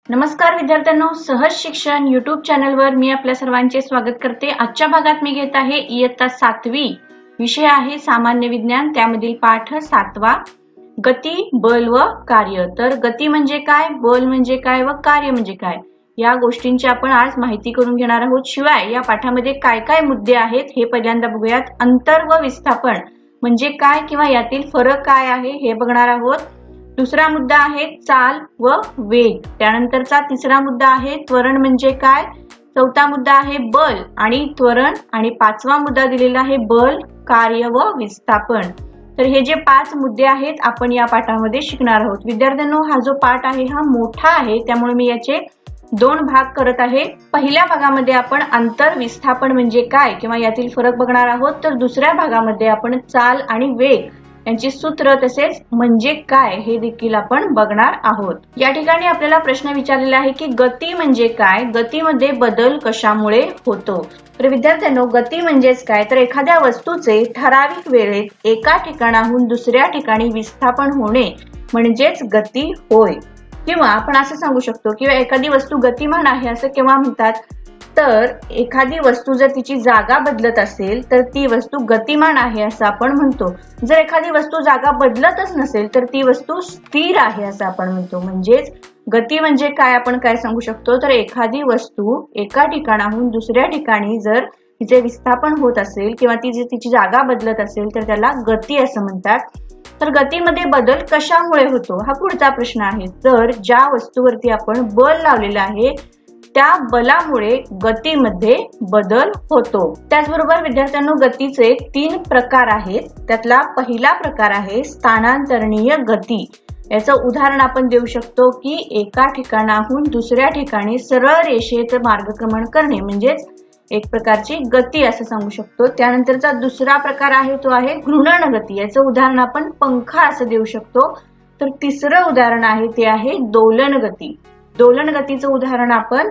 नमस्कार विद्यार्थ्यांनो, सहज शिक्षण YouTube चॅनलवर मी आपल्या सर्वांचे स्वागत करते। आजच्या भागात मी घेत आहे इयत्ता 7वी, विषय आहे सामान्य विज्ञान, त्यामधील पाठ 7वा गती, बल व कार्य। तर गती म्हणजे काय, बल म्हणजे काय व कार्य म्हणजे काय, या गोष्टींची आपण आज माहिती करून घेणार आहोत। शिवाय या पाठामध्ये काय काय मुद्दे आहेत हे पहिल्यांदा बघूयात। अंतर व विस्थापन म्हणजे काय किंवा यातील फरक काय आहे हे बघणार आहोत। दुसरा मुद्दा आहे चाल व वेग, त्यानंतरचा तिसरा मुद्दा आहे त्वरण म्हणजे काय, चौथा मुद्दा आहे बल आणि त्वरण, आणि पाचवा मुद्दा दिलेला आहे बल, कार्य व विस्थापन। तर हे जे 5 मुद्दे आहेत आपण या पाठामध्ये शिकणार आहोत। विद्यार्थ्यांनो, हा जो पाठ आहे हा मोठा आहे, त्यामुळे मी याचे 2 भाग करत आहे। पहिल्या भागामध्ये आपण अंतर, विस्थापन म्हणजे काय किंवा यातील फरक बघणार आहोत, तर दुसऱ्या भागामध्ये आपण चाल आणि वेग यांची सूत्र तसेच म्हणजे काय हे देखील आपण बघणार आहोत। या ठिकाणी आपल्याला प्रश्न विचारलेला आहे की गती म्हणजे काय, गतीमध्ये बदल कशामुळे होतो। तर विद्यार्थ्यांनो, गती म्हणजेच काय, तर एखाद्या वस्तूचे ठराविक वेळेत एका ठिकाणाहून दुसऱ्या ठिकाणी विस्थापन होणे म्हणजेच गती होय। किंवा आपण असं सांगू शकतो की एखादी वस्तू गतिमान आहे असं केव्हा म्हणतात, तर एखादी वस्तू जर तिची जागा बदलत असेल तर ती वस्तू गतिमान आहे असं आपण म्हणतो। जर एखादी वस्तू जागा बदलतच नसेल तर ती वस्तू स्थिर आहे असं आपण म्हणतो। म्हणजेच गती म्हणजे काय आपण काय सांगू शकतो, तर एखादी वस्तू एका ठिकाणाहून दुसऱ्या ठिकाणी जर तिचे विस्थापन होत असेल किंवा तिची जागा बदलत असेल तर त्याला गती असं म्हणतात। तर गतीमध्ये बदल कशामुळे होतो हा पुढचा प्रश्न आहे। तर ज्या वस्तूवरती आपण बल लावलेलं आहे त्या बलामुळे गतीमध्ये बदल होतो। त्याचबरोबर विद्यार्थ्यांनो, गतीचे 3 प्रकार आहेत। त्यातला पहिला प्रकार आहे स्थानांतरणीय गती। याचं उदाहरण आपण देऊ शकतो की एका ठिकाणाहून दुसऱ्या ठिकाणी सरळ रेषेत मार्गक्रमण करणे म्हणजेच एक प्रकारची गती असं सांगू शकतो। त्यानंतरचा दुसरा प्रकार आहे तो आहे घूर्णन गती। याचं उदाहरण आपण पंखा असं देऊ शकतो। तर तिसरं उदाहरण आहे ते आहे दोलन गती। दोलन गतीचं उदाहरण आपण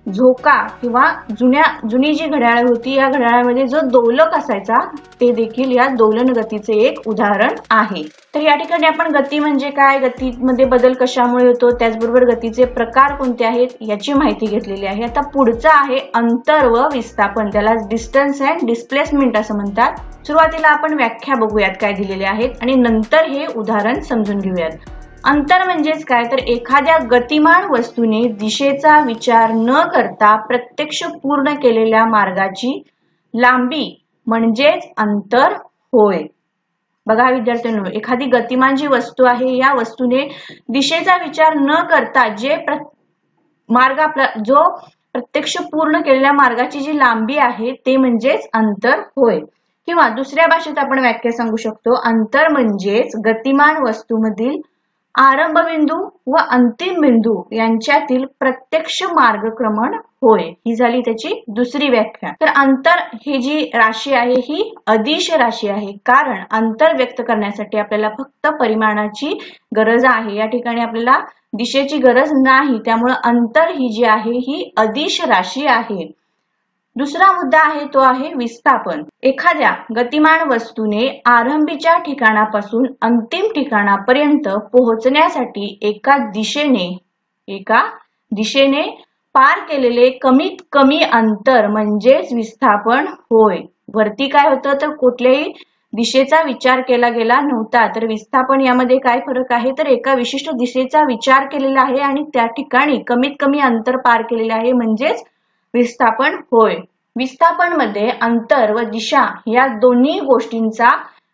झोका किंवा जुनी जी घड्याळ होती या घड्याळामध्ये जो दोलक असायचा ते देखील या दोलन गतीचे एक उदाहरण आहे। तर या ठिकाणी आपण गती म्हणजे काय, गतीमध्ये बदल कशामुळे होतो, त्याचबरोबर गतीचे प्रकार कोणते आहेत याची माहिती घेतलेली आहे। आता पुढचं आहे अंतर व विस्थापन, त्याला डिस्टन्स अँड डिस्प्लेसमेंट असं म्हणतात। सुरुवातीला आपण व्याख्या बघूयात काय दिलेले आहेत आणि नंतर हे उदाहरण समजून घेऊयात। अंतर म्हणजेच काय, तर एखाद्या गतिमान वस्तूने दिशेचा विचार न करता प्रत्यक्ष पूर्ण केलेल्या मार्गाची लांबी म्हणजेच अंतर होय। बघा विद्यार्थ्यांनो, एखादी गतिमान जी वस्तू आहे या वस्तूने दिशेचा विचार न करता मार्ग आपला जो प्रत्यक्ष पूर्ण केलेल्या मार्गाची जी लांबी आहे ते म्हणजेच अंतर होय। किंवा दुसऱ्या भाषेत आपण व्याख्या सांगू शकतो, अंतर म्हणजेच गतिमान वस्तूमधील आरंभ बिंदू व अंतिम बिंदू यांच्यातील प्रत्यक्ष मार्गक्रमण होय। ही झाली त्याची दुसरी व्याख्या। तर अंतर ही जी राशी आहे ही अदिश राशी आहे, कारण अंतर व्यक्त करण्यासाठी आपल्याला फक्त परिमाणाची गरज आहे, या ठिकाणी आपल्याला दिशेची गरज नाही, त्यामुळे अंतर ही जी आहे ही अदिश राशी आहे। दुसरा मुद्दा आहे तो आहे विस्थापन। एखाद्या गतिमान वस्तूने आरंभीच्या ठिकाणापासून अंतिम ठिकाणापर्यंत पोहोचण्यासाठी एका दिशेने पार केलेले कमीत कमी अंतर म्हणजेच विस्थापन होय। वरती काय होतं, तर कुठल्याही दिशेचा विचार केला गेला नव्हता, तर विस्थापन यामध्ये काय फरक आहे, तर एका विशिष्ट दिशेचा विचार केलेला आहे आणि त्या ठिकाणी कमीत कमी अंतर पार केलेले आहे म्हणजेच विस्थापन होय। विस्थापन मध्ये अंतर व दिशा या दोन्ही गोष्टींचा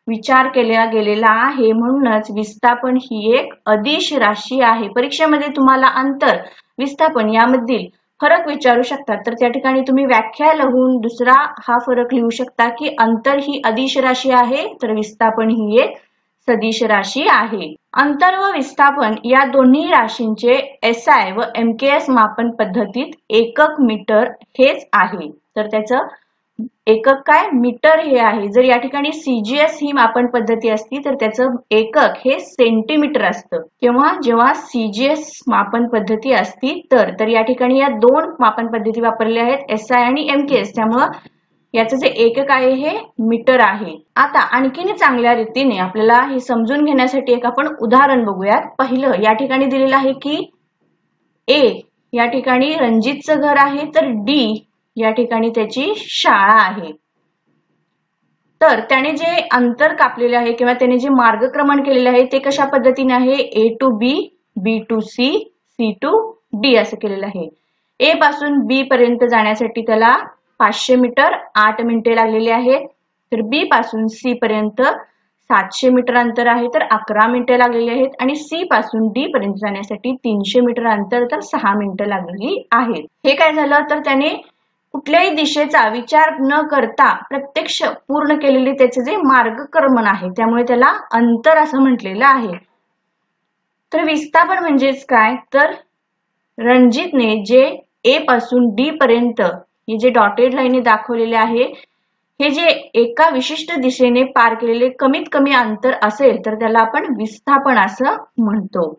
विचार केला गेलेला आहे, म्हणूनच विस्थापन ही एक अदिश राशी आहे। परीक्षेमध्ये तुम्हाला अंतर, विस्थापन यामधील फरक विचारू शकतात, तर त्या ठिकाणी तुम्ही व्याख्या लिहून दुसरा हा फरक लिहू शकता की अंतर ही अदिश राशी आहे तर विस्थापन ही एक सदिश राशी आहे। अंतर व विस्थापन या दोन्ही राशींचे SI व MKS मापन पद्धतीत एकक मीटर हेच आहे। तर त्याचं एकक काय, मीटर हे आहे। जर या ठिकाणी CGS ही मापन पद्धती असती तर त्याचं एकक हे सेंटीमीटर असतं, किंवा जेव्हा CGS मापन पद्धती असती तर या ठिकाणी या 2 मापन पद्धती वापरल्या आहेत, SI आणि MKS, त्यामुळे याचं जे एकक आहे हे मीटर आहे। आता आणखीन चांगल्या रीतीने आपल्याला हे समजून घेण्यासाठी एक आपण उदाहरण बघूयात। पहिलं या ठिकाणी दिलेलं आहे की A या ठिकाणी रणजितचं घर आहे, तर डी या ठिकाणी त्याची शाळा आहे. तर त्याने जे अंतर कापलेले आहे किंवा त्याने जे मार्गक्रमण केलेले आहे ते कशा पद्धतीने आहे, A to B, B to C, C to D असं केलेलं आहे. A पासून B पर्यंत जाण्यासाठी त्याला 500 मीटर 8 मिनिटे लागलेली आहेत. तर B पासून C पर्यंत 700 मीटर अंतर आहे, तर 11 मिनिटे लागलेली आहेत. आणि C पासून D पर्यंत जाण्यासाठी 300 मीटर अंतर, तर 6 मिनिटे लागलेली आहेत. हे काय झालं, तर त्याने कुठल्याही दिशेचा विचार न करता प्रत्यक्ष पूर्ण केलेले त्याचे जे मार्गक्रमण आहे, त्यामुळे त्याला अंतर असं म्हटलेलं आहे. तर विस्थापन म्हणजेच काय, तर रणजितने जे A पासून D पर्यंत हे जे डॉटेड लाईनने दाखवलेले आहे, हे जे एका विशिष्ट दिशेने पार केलेले कमीत कमी अंतर असेल तर त्याला आपण विस्थापन असं म्हणतो.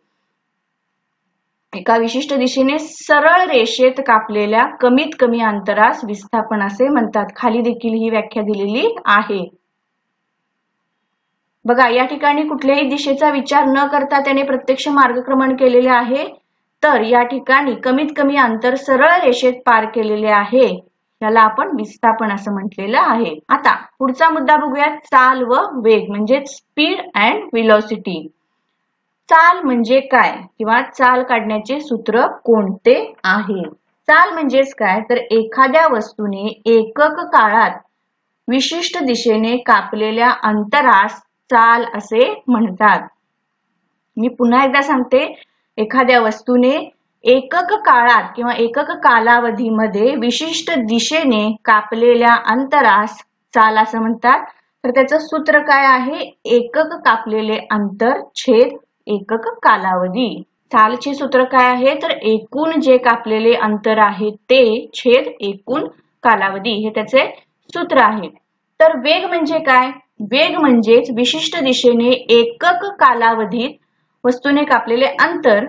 एका विशिष्ट दिशेने सरळ रेषेत कापलेल्या कमीत कमी अंतरास विस्थापन असे म्हणतात. खाली देखील ही व्याख्या दिलेली आहे. बघा, या ठिकाणी कुठल्याही दिशेचा विचार न करता त्याने प्रत्यक्ष मार्गक्रमण केलेले आहे, तर या ठिकाणी कमीत कमी अंतर सरळ रेषेत पार केलेले आहे, याला आपण विस्थापन असं म्हटलेलं आहे. आता पुढचा मुद्दा बघूया, चाल व वेग म्हणजे स्पीड अँड व्हेलॉसिटी. चाल म्हणजे काय किंवा चाल काढण्याचे सूत्र कोणते आहे? चाल म्हणजेच काय, तर एखाद्या वस्तूने एकक काळात विशिष्ट दिशेने कापलेल्या अंतरास चाल असे म्हणतात. मी पुन्हा एकदा सांगते, एखाद्या वस्तूने एकक काळात किंवा एकक कालावधीमध्ये विशिष्ट दिशेने कापलेल्या अंतरास चाल असं म्हणतात. तर त्याचं सूत्र काय आहे, एकक कापलेले अंतर छेद एकक कालावधी. चालचे सूत्र काय आहे, तर एकूण जे कापलेले अंतर आहे ते छेद एकूण कालावधी, हे त्याचे सूत्र आहे. तर वेग म्हणजे काय, वेग म्हणजेच विशिष्ट दिशेने एकक कालावधीत वस्तूने कापलेले अंतर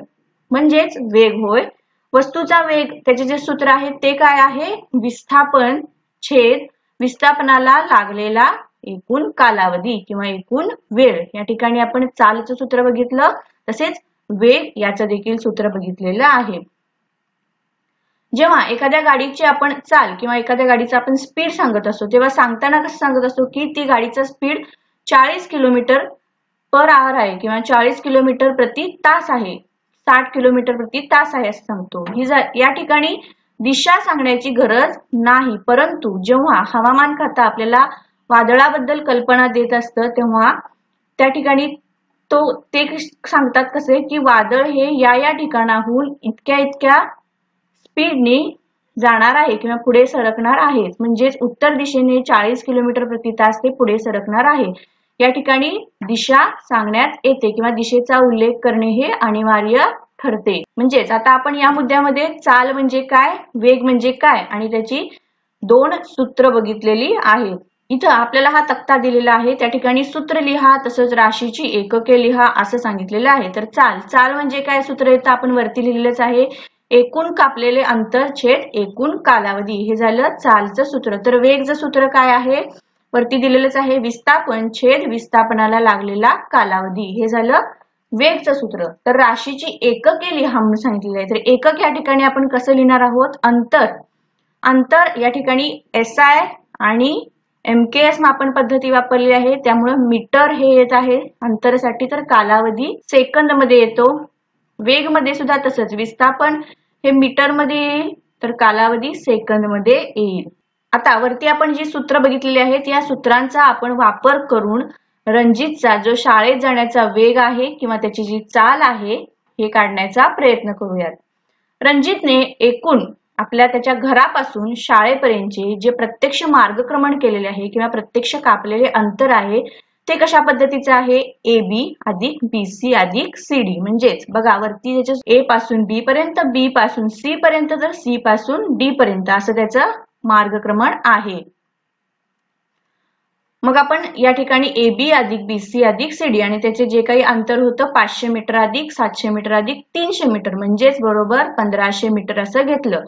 म्हणजेच वेग होय. वस्तूचा वेग, त्याचे जे सूत्र आहे ते काय आहे, विस्थापन छेद विस्थापनाला लागलेला एकूण कालावधी किंवा एकूण वेळ. या ठिकाणी आपण चालचं सूत्र बघितलं, तसेच वेग याचं देखील सूत्र बघितलेलं आहे. जेव्हा एखाद्या गाडीची आपण चाल किंवा एखाद्या गाडीचा आपण स्पीड सांगत असतो, तेव्हा सांगताना कसं सांगत असतो की ती गाडीचा स्पीड 40 किलोमीटर पर आवर आहे किंवा 40 किलोमीटर प्रति तास आहे, 60 किलोमीटर प्रति तास आहे असं सांगतो. या ठिकाणी दिशा सांगण्याची गरज नाही, परंतु जेव्हा हवामान खातं आपल्याला वादळाबद्दल कल्पना देत असतं तेव्हा त्या ठिकाणी ते सांगतात कसे की वादळ हे या ठिकाणाहून इतक्या स्पीडने जाणार आहे किंवा पुढे सरकणार आहे, म्हणजेच उत्तर दिशेने 40 किलोमीटर प्रति तास ते पुढे सरकणार आहे. या ठिकाणी दिशा सांगण्यात येते किंवा दिशेचा उल्लेख करणे हे अनिवार्य ठरते. म्हणजेच आता आपण या मुद्द्यामध्ये चाल म्हणजे काय, वेग म्हणजे काय आणि त्याची दोन सूत्र बघितलेली आहेत. इथं आपल्याला हा तक्ता दिलेला आहे, त्या ठिकाणी सूत्र लिहा, तसंच राशीची एकके लिहा असं सांगितलेलं आहे. तर चाल म्हणजे काय, सूत्र येतं आपण वरती लिहिलेलंच आहे, एकूण कापलेले अंतर छेद एकूण कालावधी, हे झालं चालचं सूत्र. तर वेगचं सूत्र काय आहे, वरती दिलेलंच आहे, विस्थापन छेद विस्थापनाला लागलेला कालावधी, हे झालं वेगचं सूत्र. तर राशीची एकके लिहा म्हणून सांगितलेलं आहे. तर एकक या ठिकाणी आपण कसं लिहिणार आहोत, अंतर या ठिकाणी SI आणि MKS मापन पद्धती वापरली आहे, त्यामुळे मीटर हे येत आहे अंतरासाठी, तर कालावधी सेकंद मध्ये येतो. वेग मध्ये सुद्धा तसंच, विस्थापन हे मीटर मध्ये येईल तर कालावधी सेकंद मध्ये येईल. आता वरती आपण जी सूत्र बघितलेली आहेत या सूत्रांचा आपण वापर करून रणजितचा जो शाळेत जाण्याचा वेग आहे किंवा त्याची जी चाल आहे हे काढण्याचा प्रयत्न करूयात. रणजितने एकूण त्याच्या घरापासून शाळेपर्यंतचे जे प्रत्यक्ष मार्गक्रमण केलेले आहे किंवा प्रत्यक्ष कापलेले अंतर आहे ते कशा पद्धतीचे आहे, AB अधिक BC अधिक CD. म्हणजेच बघा वरती त्याच्या A पासून B पर्यंत, B पासून C पर्यंत, तर C पासून D पर्यंत असं त्याचं मार्गक्रमण आहे. मग आपण या ठिकाणी AB अधिक BC अधिक CD आणि त्याचे जे काही अंतर होतं 500 मीटर अधिक 700 मीटर अधिक 300 मीटर म्हणजेच बरोबर 1500 मीटर असं घेतलं.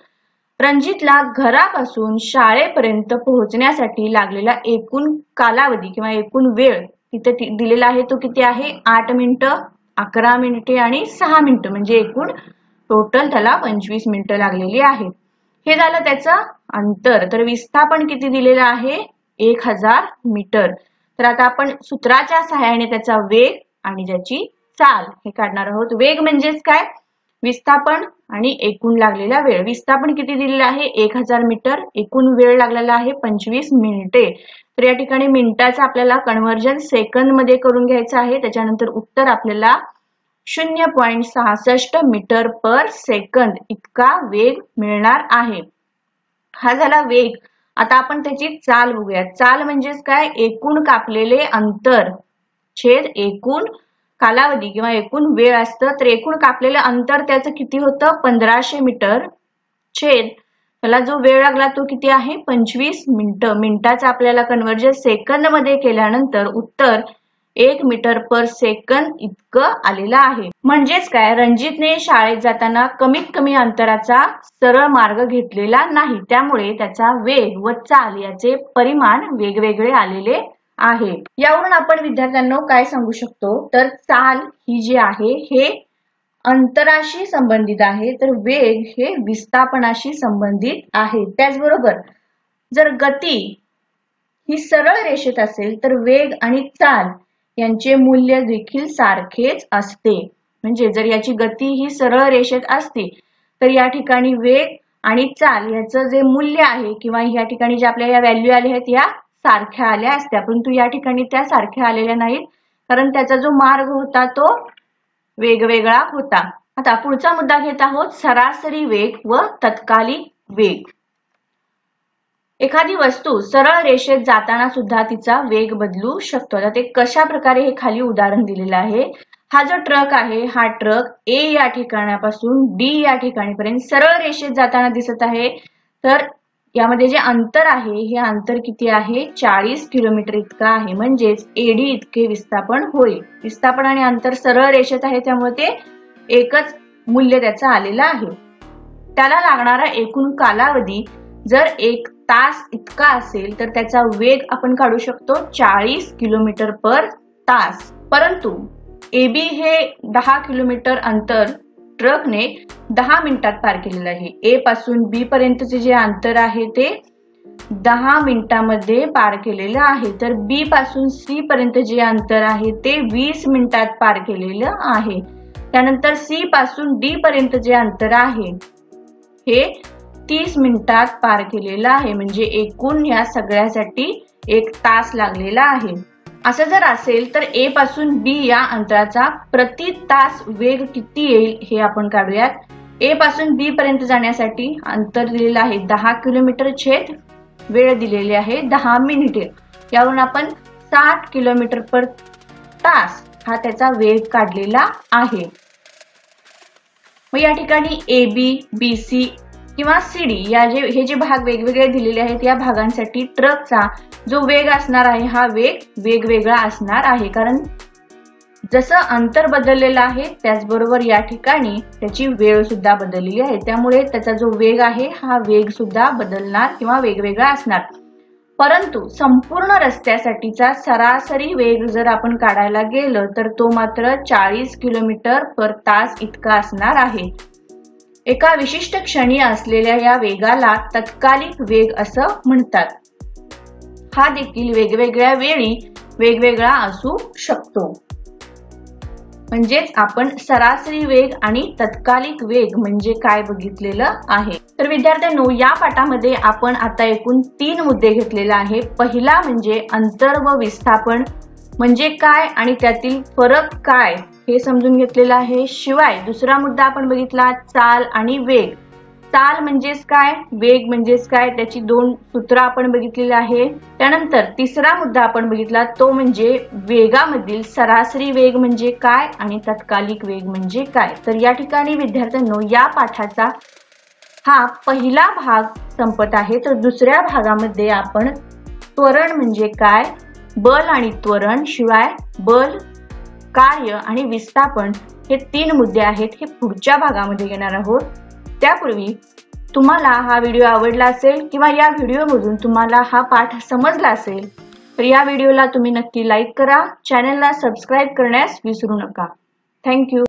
रणजितला घरापासून शाळेपर्यंत पोहोचण्यासाठी लागलेला एकूण कालावधी किंवा एकूण वेळ तिथे दिलेला आहे तो किती आहे, 8 मिनिटं 11 मिनिटे आणि 6 मिनिटं, म्हणजे एकूण टोटल त्याला 25 मिनिटं लागलेली आहेत. हे झालं त्याचं अंतर. तर विस्थापन किती दिलेलं आहे? 1000 मीटर. तर आता आपण सूत्राच्या सहाय्याने त्याचा वेग आणि त्याची चाल हे काढणार आहोत. वेग म्हणजेच काय? विस्थापन आणि एकूण लागलेला वेळ. विस्थापन किती दिलेलं आहे? 1000 मीटर. एकूण वेळ लागलेला आहे 25 मिनिटे. तर या ठिकाणी मिनिटाचं आपल्याला कन्व्हर्जन सेकंद मध्ये करून घ्यायचं आहे. त्याच्यानंतर उत्तर आपल्याला 0.66 मीटर पर सेकंद इतका वेग मिळणार आहे. हा झाला वेग. आता आपण त्याची चाल बघूया. चाल म्हणजेच काय? एकूण कापलेले अंतर छेद एकूण कालावधी किंवा एकूण वेळ असतं. तर एकूण कापलेलं अंतर त्याचं किती होतं? 1500 मीटर छेद त्याला जो वेळ लागला तो किती आहे? 25 मिनिटं. मिनिटाचं आपल्याला कन्व्हर्जन सेकंद मध्ये केल्यानंतर उत्तर 1 मीटर पर सेकंद इतकं आलेलं आहे. म्हणजेच काय? रणजितने शाळेत जाताना कमीत कमी अंतराचा सरळ मार्ग घेतलेला नाही. त्यामुळे त्याचा वेग व चाल याचे परिमाण वेगवेगळे आलेले आहे. यावरून आपण विद्यार्थ्यांना काय सांगू शकतो? तर चाल ही जी आहे हे अंतराशी संबंधित आहे, तर वेग हे विस्थापनाशी संबंधित आहे. त्याचबरोबर जर गती ही सरळ रेषेत असेल तर वेग आणि चाल यांचे मूल्य देखील सारखेच असते. म्हणजे जर याची गती ही सरळ रेषेत असती तर या ठिकाणी वेग आणि चाल याचं जे मूल्य आहे किंवा या ठिकाणी जे आपल्या या व्हॅल्यू आल्या आहेत या सारख्या आल्या असत्या, परंतु या ठिकाणी त्या सारख्या आलेल्या नाहीत, कारण त्याचा जो मार्ग होता तो वेगवेगळा होता. आता पुढचा मुद्दा घेत आहोत, सरासरी वेग व तत्कालिक वेग. एखादी वस्तू सरळ रेषेत जाताना सुद्धा तिचा वेग बदलू शकतो. आता ते कशा प्रकारे हे खाली उदाहरण दिलेलं आहे. हा जो ट्रक आहे हा ट्रक ए या ठिकाणापासून डी या ठिकाणीपर्यंत सरळ रेषेत जाताना दिसत आहे. तर यामध्ये जे अंतर आहे हे अंतर किती आहे? 40 किलोमीटर इतका आहे. म्हणजेच एडी इतके विस्थापन होईल. विस्थापन आणि अंतर सरळ रेषेत आहे त्यामुळे ते एकच मूल्य त्याचं आलेलं आहे. त्याला लागणारा एकूण कालावधी जर 1 तास इतका असेल तर त्याचा वेग आपण काढू शकतो 40 किलोमीटर पर तास. परंतु एबी हे 10 किलोमीटर अंतर ट्रकने 10 मिनिटात पार केलेलं आहे. ए पासून बी पर्यंतचे जे अंतर आहे ते 10 मिनिटांमध्ये पार केलेलं आहे. तर बी पासून सी पर्यंत जे अंतर आहे ते 20 मिनिटात पार केलेलं आहे. त्यानंतर सी पासून डी पर्यंत जे अंतर आहे हे 30 मिनिटात पार केलेलं आहे. म्हणजे एकूण या सगळ्यासाठी 1 तास लागलेला आहे. असं जर असेल तर ए पासून बी या अंतराचा प्रति तास वेग किती येईल हे आपण काढूयात. ए पासून बी पर्यंत जाण्यासाठी अंतर दिलेलं आहे 10 किलोमीटर छेद वेळ दिलेली आहे 10 मिनिटे. यावरून आपण 60 किलोमीटर पर तास हा त्याचा वेग काढलेला आहे. मग या ठिकाणी ए बी बी सी किंवा सीडी हे जे भाग वेगवेगळे दिलेले आहेत या भागांसाठी ट्रकचा जो वेग असणार आहे हा वेग वेगवेगळा असणार आहे. कारण जसं अंतर बदललेलं आहे त्याचबरोबर या ठिकाणी त्याची वेळ सुद्धा बदललेली आहे. त्यामुळे त्याचा जो वेग आहे हा वेग सुद्धा बदलणार किंवा वेगवेगळा असणार. परंतु संपूर्ण रस्त्यासाठीचा सरासरी वेग जर आपण काढायला गेलं तर तो मात्र 40 किलोमीटर पर तास इतका असणार आहे. एका विशिष्ट क्षणी असलेल्या या वेगाला तत्कालिक वेग असं म्हणतात. हा देखील वेगवेगळ्या वेळी वेगवेगळा असू शकतो. म्हणजेच आपण सरासरी वेग आणि तत्कालिक वेग म्हणजे काय बघितलेलं आहे. तर विद्यार्थ्यांनो या पाठामध्ये आपण आता एकूण 3 मुद्दे घेतलेले आहे. पहिला म्हणजे अंतर व विस्थापन म्हणजे काय आणि त्यातील फरक काय हे समजून घेतलेलं आहे. शिवाय दुसरा मुद्दा आपण बघितला चाल आणि वेग. चाल म्हणजेच काय, वेग म्हणजेच काय, त्याची 2 सूत्र आपण बघितलेली आहे. त्यानंतर तिसरा मुद्दा आपण बघितला तो म्हणजे वेगामधील सरासरी वेग म्हणजे काय आणि तत्कालिक वेग म्हणजे काय. तर या ठिकाणी विद्यार्थ्यांनो या पाठाचा हा पहिला भाग संपत आहे. तर दुसऱ्या भागामध्ये आपण त्वरण म्हणजे काय, बल आणि त्वरण, शिवाय बल, कार्य आणि विस्थापन हे 3 मुद्दे आहेत हे पुढच्या भागामध्ये घेणार आहोत. त्यापूर्वी तुम्हाला हा व्हिडिओ आवडला असेल किंवा या व्हिडिओमधून तुम्हाला हा पाठ समजला असेल तर या व्हिडिओला तुम्ही नक्की लाईक करा. चॅनलला सबस्क्राईब करण्यास विसरू नका. थँक्यू.